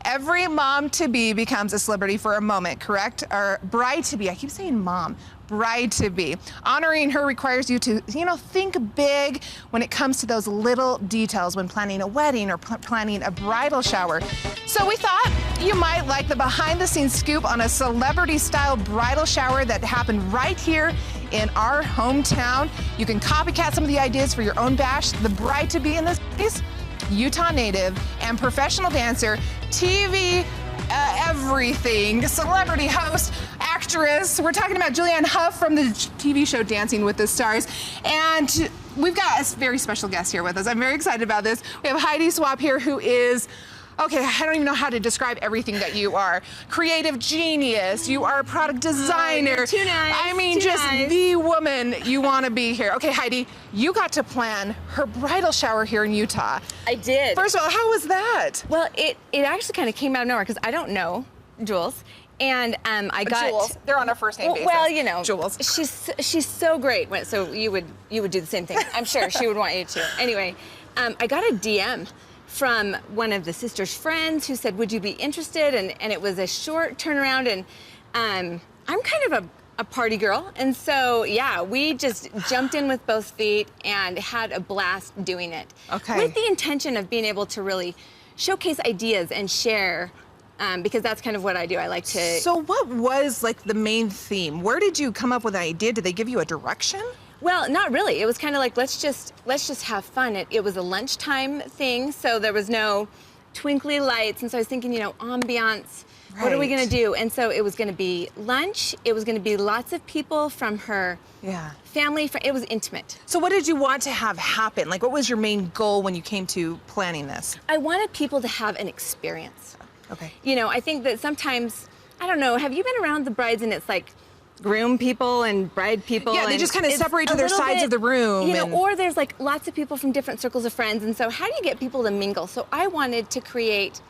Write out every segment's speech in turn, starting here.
Every mom-to-be becomes a celebrity for a moment, correct? Or bride-to-be, I keep saying mom. Bride-to-be. Honoring her requires you to, think big when it comes to those little details when planning a wedding or planning a bridal shower. So we thought you might like the behind-the-scenes scoop on a celebrity-style bridal shower that happened right here in our hometown. You can copycat some of the ideas for your own bash. The bride-to-be in this case, Utah native and professional dancer, TV, everything, celebrity host, actress. We're talking about Julianne Hough from the TV show Dancing with the Stars. And we've got a very special guest here with us. I'm very excited about this. We have Heidi Swapp here, who is, okay, I don't even know how to describe everything that you are. Creative genius, you are a product designer. Too nice. I mean, just the woman you want to be here. Okay, Heidi, you got to plan her bridal shower here in Utah. I did. First of all, how was that? Well, it actually kind of came out of nowhere because I don't know Jules. And I got Jules. They're on a first name basis. Well, Jules. She's so great. So you would do the same thing. I'm sure she would want you to. Anyway, I got a DM from one of the sisters' friends who said, would you be interested? And it was a short turnaround, and I'm kind of a party girl. And so, yeah, we just jumped in with both feet and had a blast doing it. Okay. With the intention of being able to really showcase ideas and share, because that's kind of what I do. I like to... So what was like the main theme? Where did you come up with an idea? Did they give you a direction? Well, not really. It was kind of like, let's just have fun. It was a lunchtime thing, so there was no twinkly lights, and so I was thinking, ambiance. Right. What are we gonna do? And so it was gonna be lunch. It was gonna be lots of people from her family. It was intimate. So what did you want to have happen? Like, what was your main goal when you came to planning this? I wanted people to have an experience. Okay. I think that sometimes, I don't know, have you been around the brides and it's like, groom people and bride people? Yeah, they just kind of separate to their sides of the room. Or there's like lots of people from different circles of friends, and so how do you get people to mingle? So I wanted to create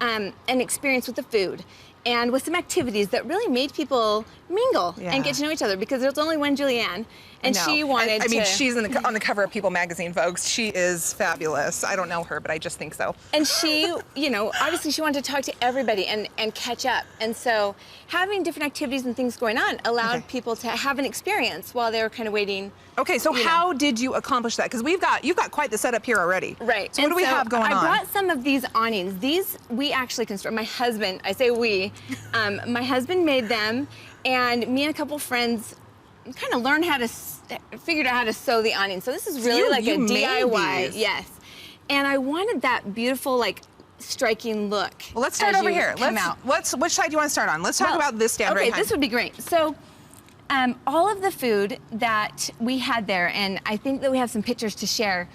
an experience with the food and with some activities that really made people mingle and get to know each other, because there's only one Julianne, and she wanted I mean, she's on the cover of People magazine, folks. She is fabulous. I don't know her, but I just think so. And she, obviously she wanted to talk to everybody and catch up. And so having different activities and things going on allowed people to have an experience while they were kind of waiting. Okay, so how did you accomplish that? Because you've got quite the setup here already. Right. So what do we have going on? I brought some of these awnings. These we actually constructed. My husband, I say we, my husband made them, and me and a couple friends kind of learned figured out how to sew the awning. So this is really like a DIY. Yes. And I wanted that beautiful, like, striking look. Well, let's start over here. Which side do you want to start on? Let's talk about this stand right here. Okay, this would be great. So all of the food that we had there, and I think that we have some pictures to share,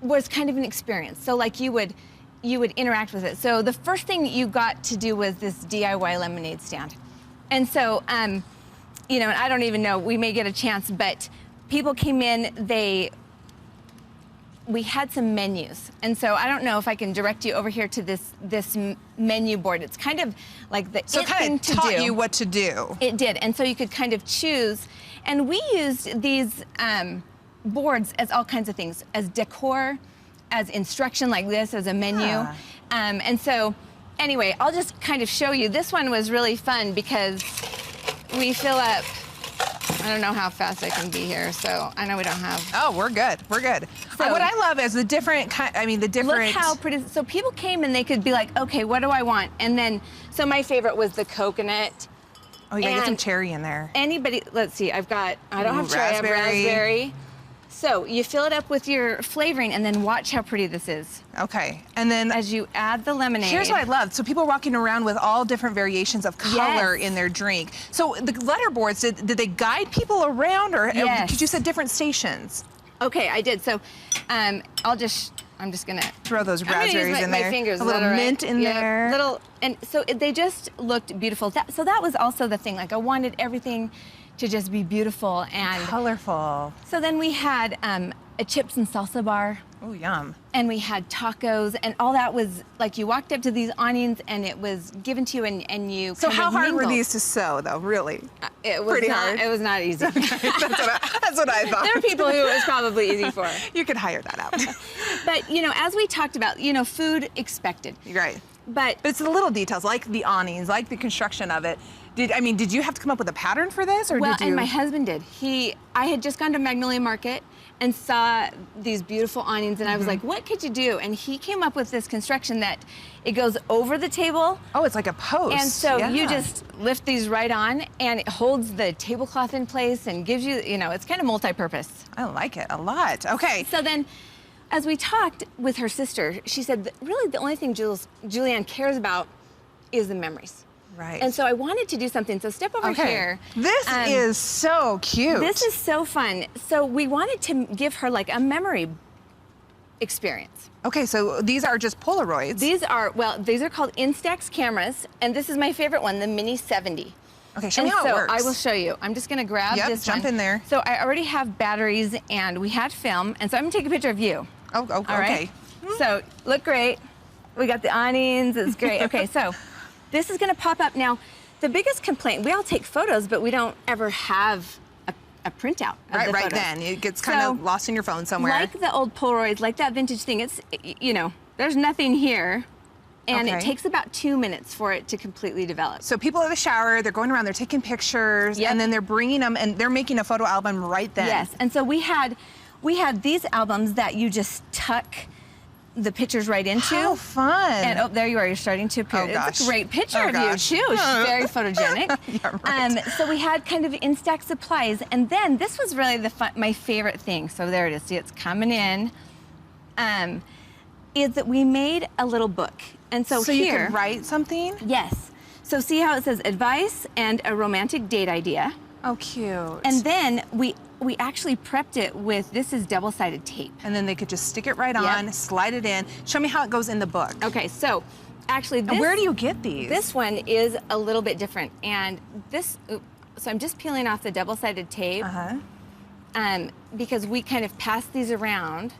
was kind of an experience. So like you would interact with it. So the first thing you got to do was this DIY lemonade stand. And so, and I don't even know, we may get a chance, but people came in, we had some menus. And so I don't know if I can direct you over here to this menu board. It's kind of like the So it kind of taught you what to do. It did, and so you could kind of choose. And we used these boards as all kinds of things, as decor, as instruction like this, as a menu. And so, anyway, I'll just kind of show you. This one was really fun because we fill up, I don't know how fast I can be here, so I know we don't have. Oh, we're good. We're good. So, what I love is the different Look how pretty. So people came and they could be like, okay, what do I want? And then, so my favorite was the coconut. Oh, yeah, get some cherry in there. Anybody, let's see, I don't have cherry, I have raspberry. So you fill it up with your flavoring, and then watch how pretty this is. Okay, and then as you add the lemonade. Here's what I love. So people are walking around with all different variations of color in their drink. So the letterboards, did they guide people around, or because you said different stations? Okay, I did. So I'm just gonna throw those raspberries in there. My fingers, a little mint in there. And so they just looked beautiful. So that was also the thing. Like, I wanted everything to just be beautiful and colorful. So then we had a chips and salsa bar. Oh, yum. And we had tacos, and all that was like, you walked up to these awnings and it was given to you, and you So how hard mingled. were these to sew, though, really? It was pretty hard. It was not easy. Okay, that's what I thought. There are people who it was probably easy for. You could hire that out. But, as we talked about, food expected. Right. But it's the little details, like the awnings, like the construction of it. Did you have to come up with a pattern for this, or well, did you? and my husband did. I had just gone to Magnolia Market and saw these beautiful awnings, and I was like, what could you do? And he came up with this construction that it goes over the table. Oh, it's like a post. And so yeah. you just lift these right on, and it holds the tablecloth in place and gives you, it's kind of multi-purpose. I like it a lot. Okay. So then, as we talked with her sister, she said that really the only thing Julianne cares about is the memories. Right. And so I wanted to do something. So step over here. This is so cute. This is so fun. So we wanted to give her like a memory experience. Okay, so these are just Polaroids. These are called Instax cameras, and this is my favorite one, the Mini 70. Okay, show me how it works. I will show you. I'm just gonna grab this jump in there. So I already have batteries, and we had film, and so I'm gonna take a picture of you. Oh, All okay. Right? So look great. We got the awnings, it's great. Okay, so this is gonna pop up. Now, the biggest complaint, we all take photos, but we don't ever have a printout of the Right photos. then. It gets kind of lost in your phone somewhere. Like the old Polaroids, like that vintage thing, it's, there's nothing here. And it takes about 2 minutes for it to completely develop. So people at the shower, they're going around, they're taking pictures, and then they're bringing them, and they're making a photo album right then. Yes, and so we had these albums that you just tuck the pictures right into. How fun. And there you are, you're starting to appear. Oh, gosh. It's a great picture of Gosh. you, too. She's very photogenic. Yeah, right. So we had kind of Instax supplies, and then this was really my favorite thing. So there it is. See, it's coming in. Is that we made a little book. And so here, you could write something? Yes. So see how it says advice and a romantic date idea. Oh, cute. And then we actually prepped it with, this is double-sided tape. And then they could just stick it right on, slide it in. Show me how it goes in the book. Okay, so actually this, and where do you get these? This one is a little bit different. And this, so I'm just peeling off the double-sided tape. Because we kind of pass these around.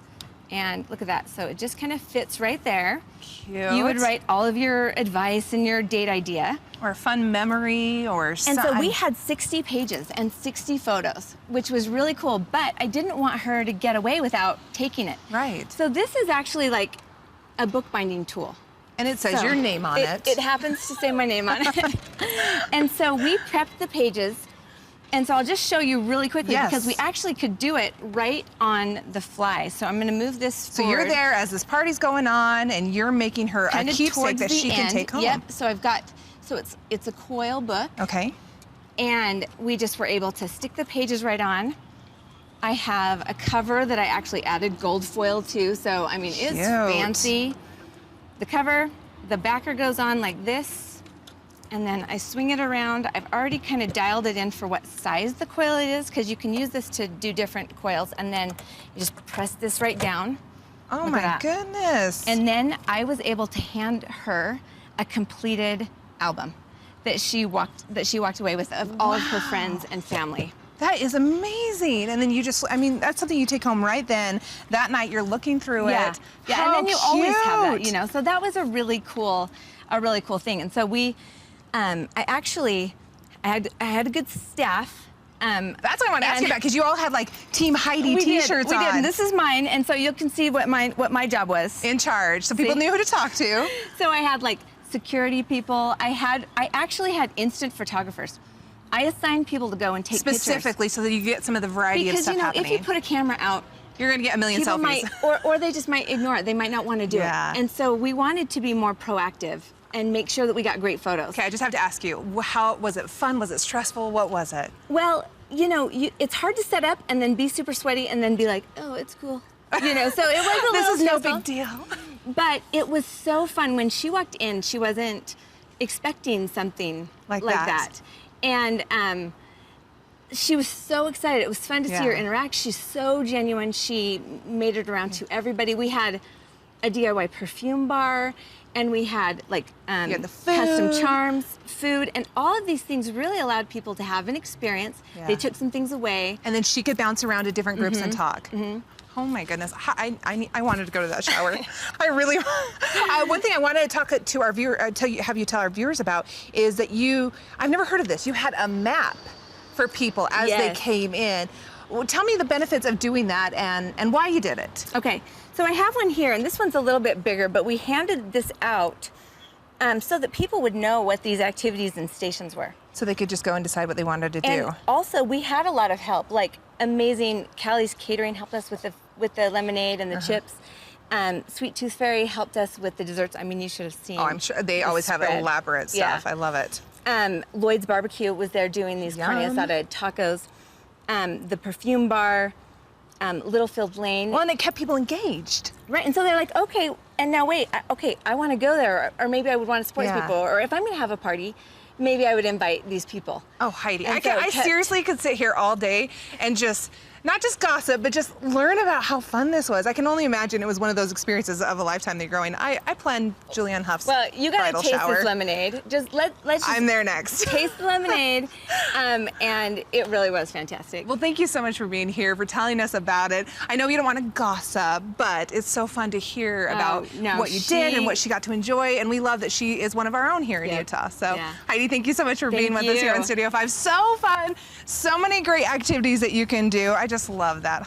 And look at that, so it just kind of fits right there. Cute. You would write all of your advice and your date idea. Or a fun memory, or And so we had 60 pages and 60 photos, which was really cool, but I didn't want her to get away without taking it. Right. So this is actually like a bookbinding tool. And it says your name on it. It happens to say my name on it. And so we prepped the pages. And so I'll just show you really quickly because we actually could do it right on the fly. So I'm going to move this forward. So you're there as this party's going on, and you're making her a keepsake that she can take home. Yep. So I've got, it's a coil book. Okay. And we just were able to stick the pages right on. I have a cover that I actually added gold foil to. So I mean, it's fancy. The cover, the backer goes on like this. And then I swing it around. I've already kind of dialed it in for what size the coil it is, because you can use this to do different coils. And then you just press this right down. Oh my goodness. And then I was able to hand her a completed album that she walked away with of all of her friends and family. That is amazing. And then you just, that's something you take home right then. That night you're looking through it. Yeah, and then you always have that, So that was a really cool thing. And so I had a good staff. That's what I want to ask you about, because you all had like Team Heidi T-shirts on. We did. This is mine, and so you can see what my job was. In charge, so people knew who to talk to. So I had like security people. I actually had instant photographers. I assigned people to go and take specifically pictures. so that you get some of the variety of stuff happening. If you put a camera out, you're gonna get a million people selfies. or they just might ignore it. They might not want to do it. And so we wanted to be more proactive and make sure that we got great photos. Okay, I just have to ask you, how was it fun? Was it stressful? What was it? Well, it's hard to set up and then be super sweaty and then be like, oh, it's cool. So it was a little This is stressful. no big deal. But it was so fun. When she walked in, she wasn't expecting something like that. And she was so excited. It was fun to see her interact. She's so genuine. She made it around to everybody. We had a DIY perfume bar, and we had like the custom food. charms, food, and all of these things really allowed people to have an experience. They took some things away. And then she could bounce around to different groups and talk. Oh my goodness, I wanted to go to that shower. I really, one thing I wanted to talk to our have you tell our viewers about is that I've never heard of this. You had a map for people as they came in. Well, tell me the benefits of doing that and why you did it. Okay, so I have one here, and this one's a little bit bigger, but we handed this out so that people would know what these activities and stations were. So they could just go and decide what they wanted to do. And also, we had a lot of help, like amazing. Callie's Catering helped us with the lemonade and the chips. Sweet Tooth Fairy helped us with the desserts. I mean, you should have seen. Oh, I'm sure they always have elaborate stuff. Yeah. I love it. Lloyd's Barbecue was there doing these carne asada tacos. The Perfume Bar, Littlefield Lane. Well, and it kept people engaged. Right, and so they're like, okay, and now wait, I want to go there, or maybe I would want to support these people, or if I'm going to have a party, maybe I would invite these people. Oh, Heidi, And I seriously could sit here all day and just, not just gossip, but just learn about how fun this was. I can only imagine it was one of those experiences of a lifetime that you're going. I planned Julianne Hough's Well, you got bridal to taste shower. this lemonade. Let's just I'm there next. taste the lemonade, and it really was fantastic. Well, thank you so much for being here, for telling us about it. I know you don't want to gossip, but it's so fun to hear about what you did and what she got to enjoy, and we love that she is one of our own here in Utah. So, Heidi, thank you so much for being with us here on Studio 5. So fun, so many great activities that you can do. I just love that.